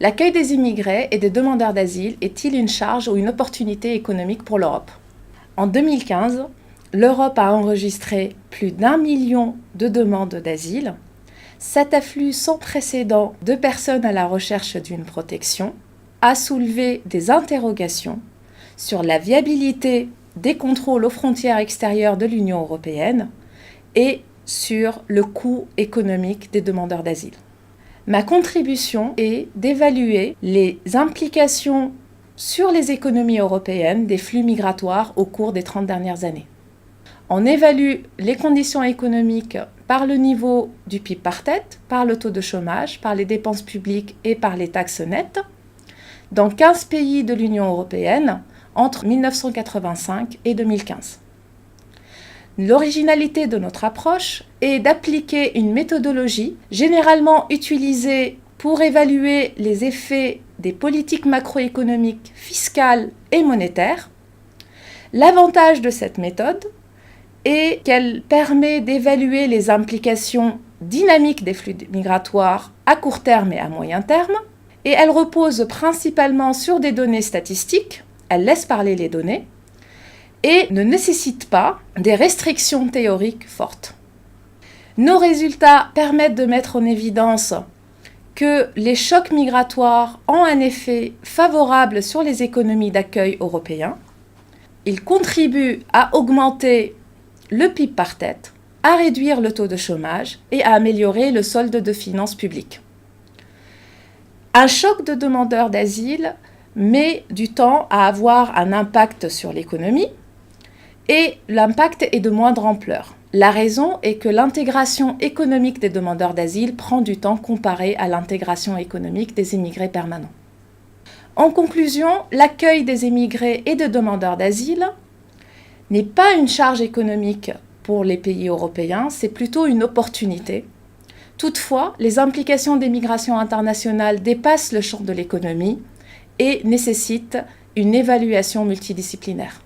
L'accueil des immigrés et des demandeurs d'asile est-il une charge ou une opportunité économique pour l'Europe? En 2015, l'Europe a enregistré plus d'1 million de demandes d'asile. Cet afflux sans précédent de personnes à la recherche d'une protection a soulevé des interrogations sur la viabilité des contrôles aux frontières extérieures de l'Union européenne et sur le coût économique des demandeurs d'asile. Ma contribution est d'évaluer les implications sur les économies européennes des flux migratoires au cours des 30 dernières années. On évalue les conditions économiques par le niveau du PIB par tête, par le taux de chômage, par les dépenses publiques et par les taxes nettes dans 15 pays de l'Union européenne entre 1985 et 2015. L'originalité de notre approche est d'appliquer une méthodologie généralement utilisée pour évaluer les effets des politiques macroéconomiques, fiscales et monétaires. L'avantage de cette méthode est qu'elle permet d'évaluer les implications dynamiques des flux migratoires à court terme et à moyen terme, et elle repose principalement sur des données statistiques, elle laisse parler les données, et ne nécessite pas des restrictions théoriques fortes. Nos résultats permettent de mettre en évidence que les chocs migratoires ont un effet favorable sur les économies d'accueil européens. Ils contribuent à augmenter le PIB par tête, à réduire le taux de chômage et à améliorer le solde de finances publiques. Un choc de demandeurs d'asile met du temps à avoir un impact sur l'économie et l'impact est de moindre ampleur. La raison est que l'intégration économique des demandeurs d'asile prend du temps comparé à l'intégration économique des immigrés permanents. En conclusion, l'accueil des immigrés et de demandeurs d'asile n'est pas une charge économique pour les pays européens, c'est plutôt une opportunité. Toutefois, les implications des migrations internationales dépassent le champ de l'économie et nécessitent une évaluation multidisciplinaire.